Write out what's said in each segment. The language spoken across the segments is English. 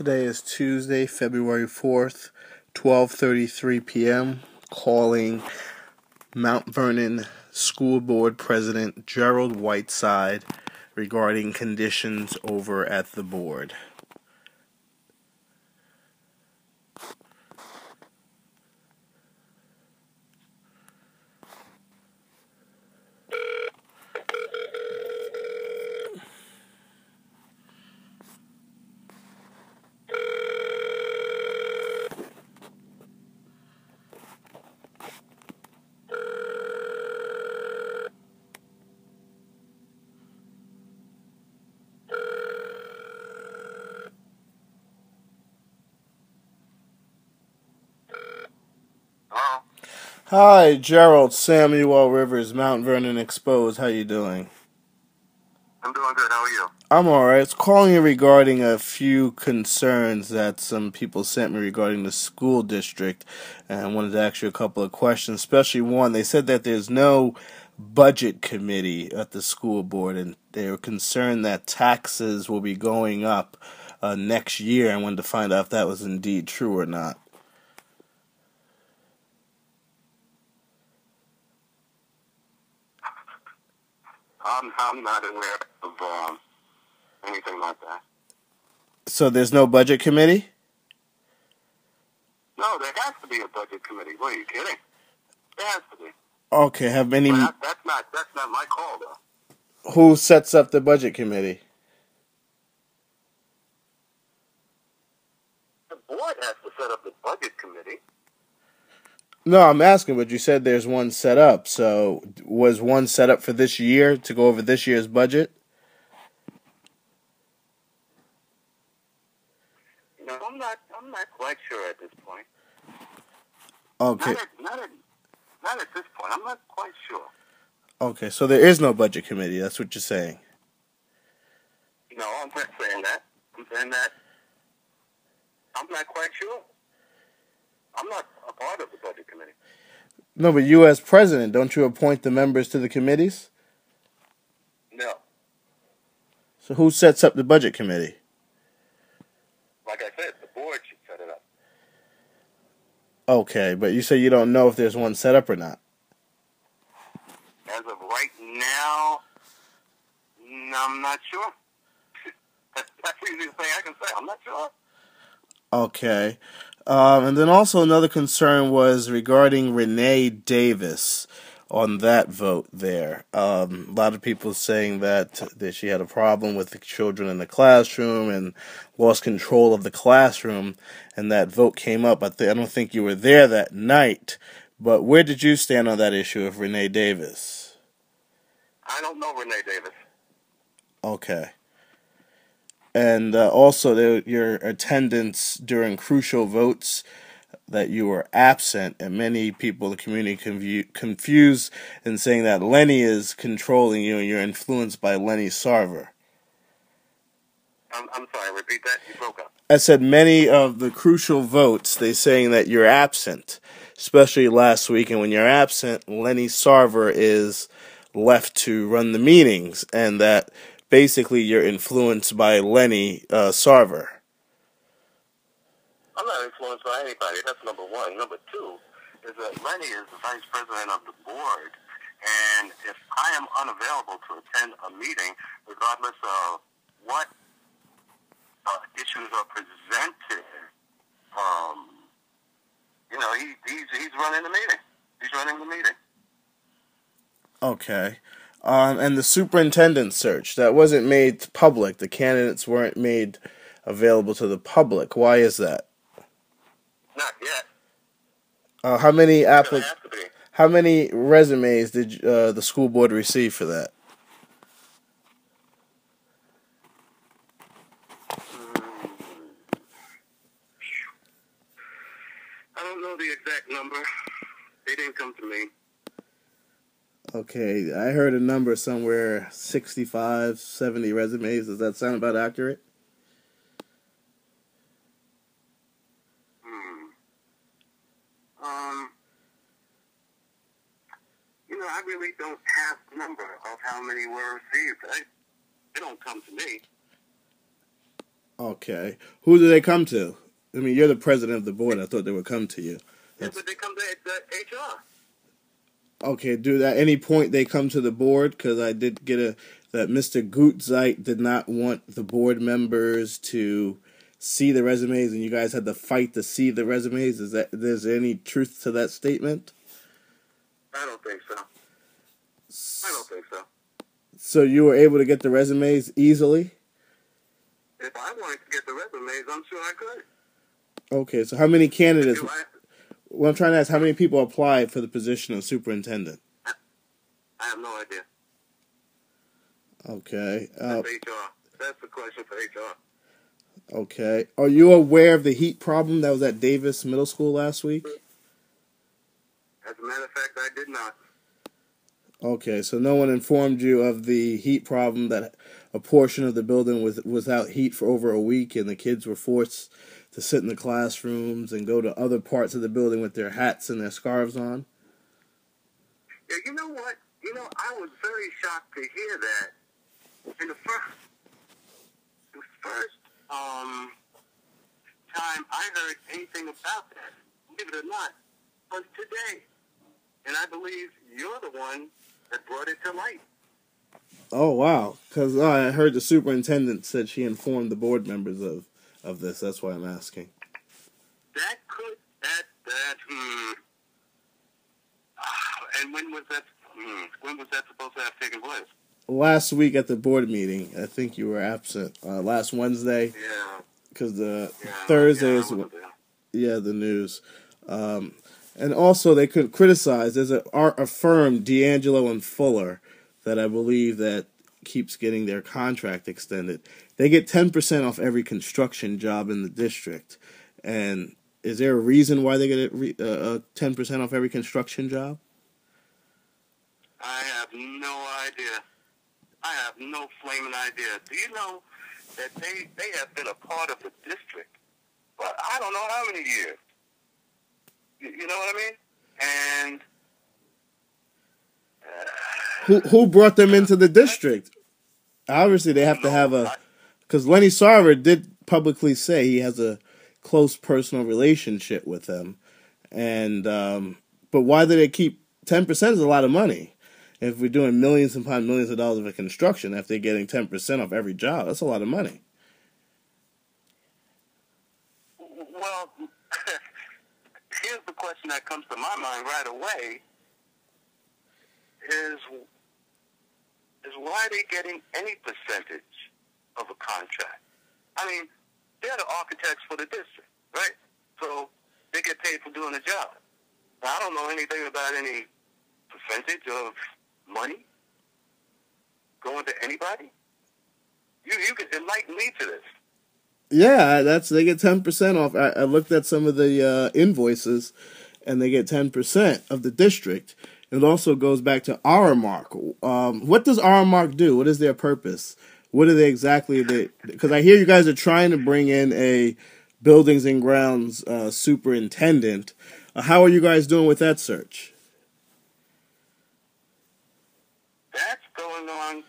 Today is Tuesday, February 4th, 12:33 p.m. Calling Mount Vernon School Board President Gerald Whiteside regarding conditions over at the board. Hello? Hi, Gerald Samuel Rivers, Mount Vernon Exposed. How you doing? I'm doing good. How are you? I'm alright. It's calling you regarding a few concerns that some people sent me regarding the school district, and I wanted to ask you a couple of questions, especially one. They said that there's no budget committee at the school board, and they were concerned that taxes will be going up next year. I wanted to find out if that was indeed true or not. I'm not aware of anything like that. So there's no budget committee? No, there has to be a budget committee. What, are you kidding? There has to be. Okay, have any... But that's not my call, though. Who sets up the budget committee? The board has to set up the budget committee. No, I'm asking, but you said there's one set up. So was one set up for this year to go over this year's budget? No, I'm not quite sure at this point. Okay. Not at this point. I'm not quite sure. Okay, so there is no budget committee. That's what you're saying. No, I'm not saying that. I'm saying that I'm not quite sure. I'm not a part of the budget committee. No, but you as president, don't you appoint the members to the committees? No. So who sets up the budget committee? Like I said, the board should set it up. Okay, but you say you don't know if there's one set up or not. As of right now, I'm not sure. That's the easiest thing I can say. I'm not sure. Okay. And then also another concern was regarding Renee Davis on that vote there. A lot of people saying that she had a problem with the children in the classroom and lost control of the classroom, and that vote came up. I don't think you were there that night, but where did you stand on that issue of Renee Davis? I don't know Renee Davis. Okay. And also your attendance during crucial votes, that you were absent, and many people in the community confused in saying that Lenny is controlling you and you're influenced by Lenny Sarver. I'm sorry, repeat that. You broke up. I said many of the crucial votes, they're saying that you're absent, especially last week, and when you're absent, Lenny Sarver is left to run the meetings, and that basically you're influenced by Lenny Sarver. I'm not influenced by anybody. That's number one. Number two is that Lenny is the vice president of the board, and if I am unavailable to attend a meeting, regardless of what issues are presented, he's running the meeting. He's running the meeting. Okay. And the superintendent search, that wasn't made public. The candidates weren't made available to the public. Why is that? Not yet. How many resumes did the school board receive for that? I don't know the exact number. They didn't come to me. Okay, I heard a number somewhere, 65, 70 resumes. Does that sound about accurate? I really don't have the number of how many were received. They don't come to me. Okay. Who do they come to? I mean, you're the president of the board. I thought they would come to you. Yeah, but they come to the HR. Okay, do at any point they come to the board? Because I did get that Mr. Gutzeit did not want the board members to see the resumes, and you guys had to fight to see the resumes. There's any truth to that statement? I don't think so. I don't think so. So you were able to get the resumes easily? If I wanted to get the resumes, I'm sure I could. Okay, so how many candidates? Well, I'm trying to ask, how many people applied for the position of superintendent? I have no idea. Okay. That's HR. That's the question for HR. Okay. Are you aware of the heat problem that was at Davis Middle School last week? As a matter of fact, I did not. Okay, so no one informed you of the heat problem, that a portion of the building was without heat for over a week, and the kids were forced to sit in the classrooms and go to other parts of the building with their hats and their scarves on? Yeah, you know what? I was very shocked to hear that. In the first time I heard anything about that, believe it or not, was today. And I believe you're the one that brought it to light. Oh, wow. Because I heard the superintendent said she informed the board members of this. That's why I'm asking. And when was that supposed to have taken place? Last week at the board meeting. I think you were absent. Last Wednesday. Yeah. Because Thursday is the news. And also they could criticize. There's a firm, D'Angelo and Fuller, that I believe that keeps getting their contract extended. They get 10% off every construction job in the district. And is there a reason why they get 10% off every construction job? I have no idea. I have no flaming idea. Do you know that they have been a part of the district for I don't know how many years? You know what I mean? And who brought them into the district? Obviously, they have to have because Lenny Sarver did publicly say he has a close personal relationship with them, and but why do they keep 10%? Is a lot of money. If we're doing millions upon millions of dollars of construction, if they're getting 10% off every job, that's a lot of money. Well, here's the question that comes to my mind right away: is why are they getting any percentage of a contract? I mean, they're the architects for the district, right? So they get paid for doing the job. Now, I don't know anything about any percentage of money going to anybody. You could enlighten me to this. Yeah, they get 10% off. I looked at some of the invoices, and they get 10% of the district. It also goes back to Aramark. What does Aramark do? What is their purpose? What are they exactly? Because I hear you guys are trying to bring in a buildings and grounds superintendent. How are you guys doing with that search? That's going on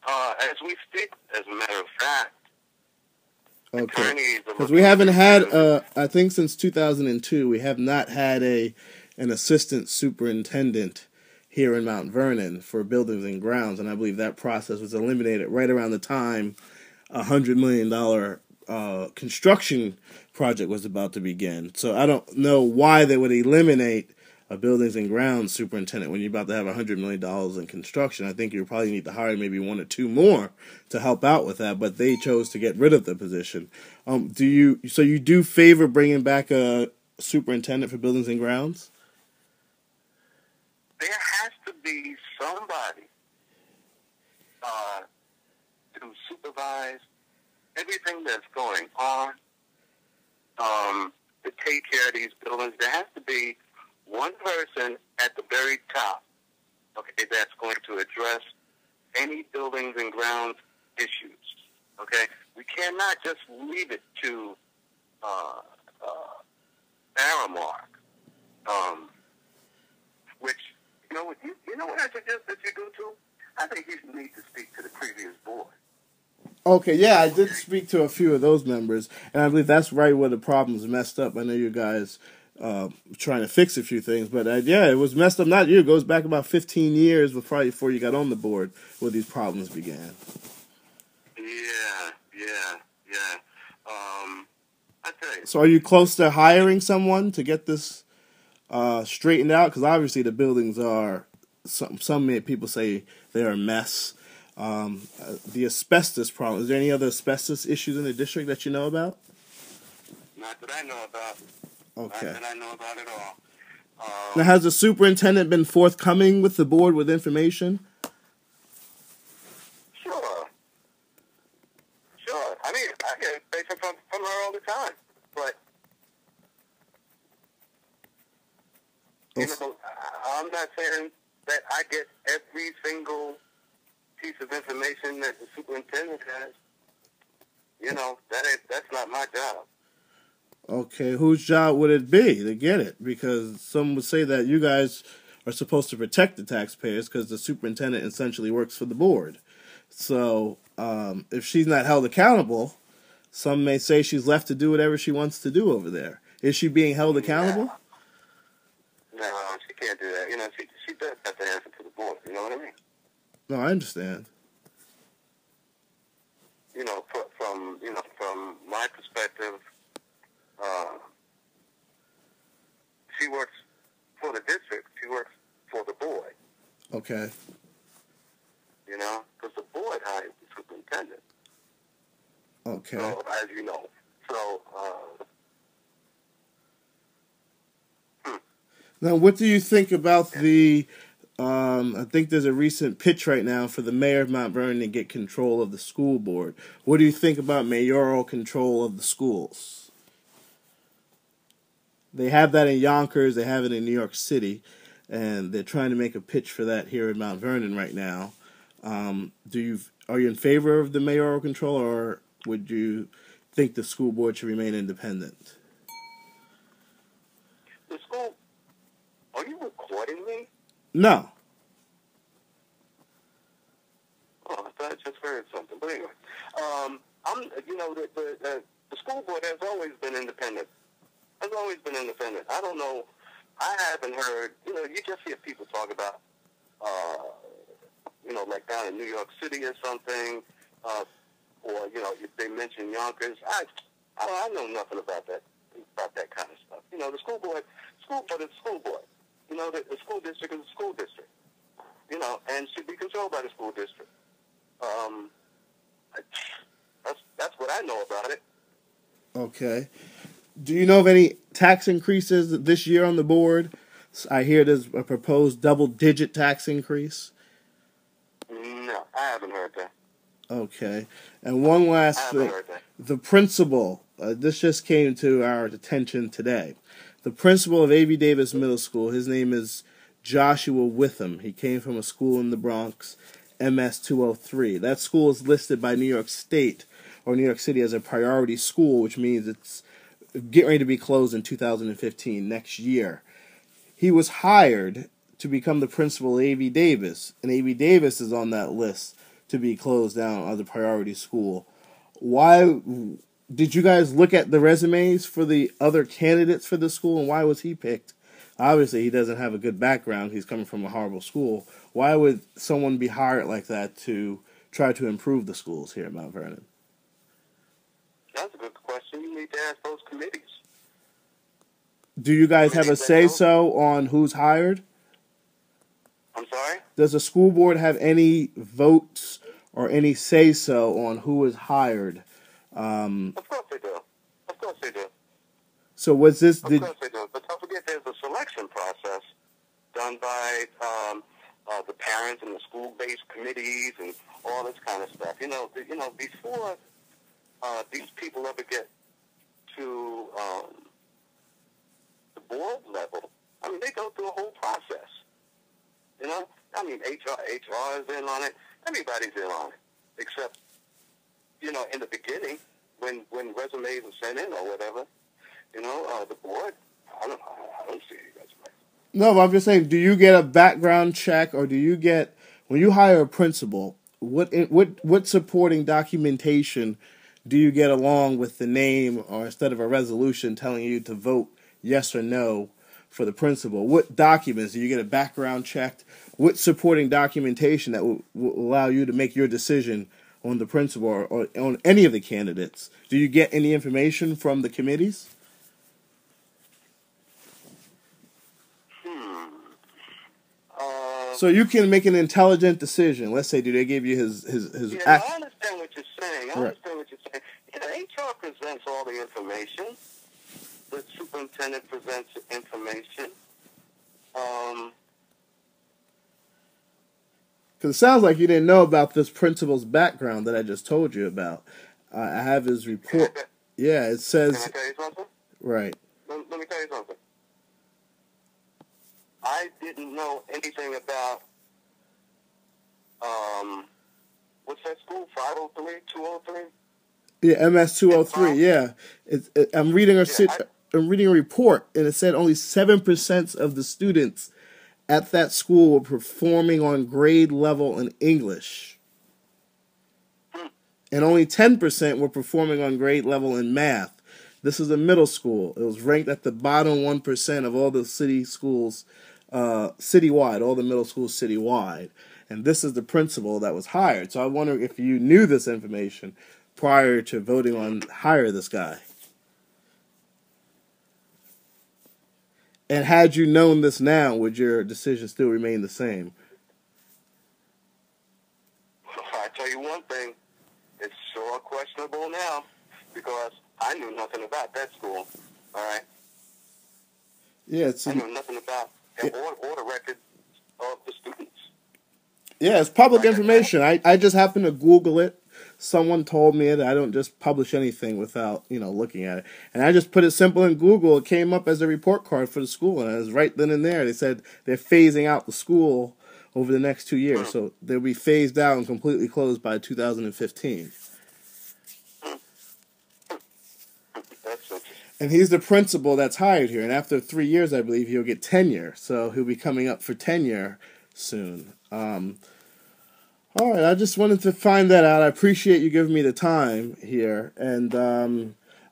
as we speak, as a matter of fact. Okay. Because we haven't had, I think since 2002, we have not had an assistant superintendent here in Mount Vernon for buildings and grounds, and I believe that process was eliminated right around the time $100 million construction project was about to begin. So I don't know why they would eliminate a buildings and grounds superintendent when you're about to have $100 million in construction. I think you probably need to hire maybe one or two more to help out with that, but they chose to get rid of the position. So you do favor bringing back a superintendent for buildings and grounds? There has to be somebody to supervise everything that's going on, to take care of these buildings. There has to be one person at the very top, okay, that's going to address any buildings and grounds issues, okay? We cannot just leave it to Aramark, which, you know what I suggest that you do to? I think you need to speak to the previous board. Okay, yeah, I did speak to a few of those members, and I believe that's right where the problem's messed up. I know you guys trying to fix a few things, but yeah, it was messed up. Not you. It goes back about 15 years before you got on the board where these problems began. Yeah. I tell you. So, are you close to hiring someone to get this straightened out? Because obviously the buildings are people say they're a mess. The asbestos problem. Is there any other asbestos issues in the district that you know about? Not that I know about. Okay. Not that I know about at all. Now, has the superintendent been forthcoming with the board with information? Sure. I mean, I get information from her all the time. But, you know, I'm not saying that I get every single piece of information that the superintendent has. You know, that's not my job. Okay, whose job would it be to get it? Because some would say that you guys are supposed to protect the taxpayers because the superintendent essentially works for the board. So, if she's not held accountable, some may say she's left to do whatever she wants to do over there. Is she being held accountable? No, she can't do that. You know, she does have to answer to the board. You know what I mean? No, I understand. You know, from my perspective, she works for the district. She works for the board. Okay. You know, because the board hires the superintendent. Okay. So, as you know. So, Now, what do you think about the? I think there's a recent pitch right now for the mayor of Mount Vernon to get control of the school board. What do you think about mayoral control of the schools? They have that in Yonkers. They have it in New York City, and they're trying to make a pitch for that here in Mount Vernon right now. Are you in favor of the mayoral control, or would you think the school board should remain independent? the school. Are you recording me? No. Oh, I thought I just heard something. But anyway, you know, the school board has always been independent. Has always been independent. I don't know. I haven't heard. You know, you just hear people talk about, you know, like down in New York City or something, or you know, if they mention Yonkers. I know nothing about that kind of stuff. You know, the school board is the school board. You know, the school district is a school district. You know, and should be controlled by the school district. That's what I know about it. Okay. Do you know of any tax increases this year on the board? I hear there's a proposed double-digit tax increase. No, I haven't heard that. Okay. And one last thing. The principal, this just came to our attention today. The principal of A.V. Davis Middle School, his name is Joshua Witham. He came from a school in the Bronx, MS 203. That school is listed by New York State or New York City as a priority school, which means it's getting ready to be closed in 2015, next year. He was hired to become the principal of A.V. Davis, and A.V. Davis is on that list to be closed down as a priority school. Why did you guys look at the resumes for the other candidates for the school, and why was he picked? Obviously, he doesn't have a good background. He's coming from a horrible school. Why would someone be hired like that to try to improve the schools here at Mount Vernon? That's a good question. You need to ask those committees. Do you guys have a say-so on who's hired? I'm sorry? Does the school board have any votes or any say-so on who is hired? Of course they do. Of course they do. So was this... Of course they do. But don't forget there's a selection process done by the parents and the school-based committees and all this kind of stuff. You know, before these people ever get to the board level, I mean, they go through a whole process. You know? I mean, HR is in on it. Everybody's in on it. Except, you know, in the beginning, when resumes were sent in or whatever, you know, the board, I don't see any resumes. No, but I'm just saying, do you get a background check or do you get, when you hire a principal, what supporting documentation do you get along with the name, or instead of a resolution telling you to vote yes or no for the principal? What documents do you get a background checked? What supporting documentation that will allow you to make your decision on the principal, or on any of the candidates? Do you get any information from the committees? So you can make an intelligent decision. Let's say, do they give you his Yeah, act? I understand what you're saying. I Right. understand what you're saying. Yeah, HR presents all the information. The superintendent presents information. Because it sounds like you didn't know about this principal's background that I just told you about. I have his report. Yeah, it Can I says tell you something? right. Let me tell you something. I didn't know anything about, what's that school? 503, 203? Yeah, MS 203. Yeah, I'm reading Yeah, I'm reading a report, and it said only 7% of the students at that school were performing on grade level in English, and only 10% were performing on grade level in math. This is a middle school. It was ranked at the bottom 1% of all the city schools, citywide, all the middle schools citywide. And this is the principal that was hired. So I wonder if you knew this information prior to voting on hire this guy. And had you known this now, would your decision still remain the same? I tell you one thing. It's sure questionable now because I knew nothing about that school. All right? Yeah, I knew nothing about or the record of the students. Yeah, it's public information. I just happened to Google it. Someone told me it. I don't just publish anything without, looking at it. And I just put it simple in Google. It came up as a report card for the school, and it was right then and there. They said they're phasing out the school over the next 2 years. So they'll be phased out and completely closed by 2015. And he's the principal that's hired here. And after 3 years, I believe, he'll get tenure. So he'll be coming up for tenure soon. All right, I just wanted to find that out. I appreciate you giving me the time here. And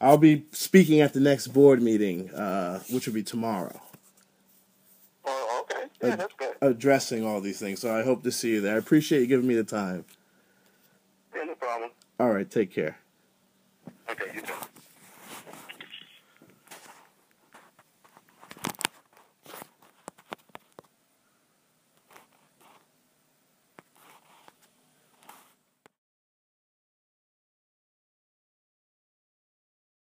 I'll be speaking at the next board meeting, which will be tomorrow. Oh, okay. Yeah, that's good. Addressing all these things. So I hope to see you there. I appreciate you giving me the time. Yeah, no problem. All right, take care. Okay, you too.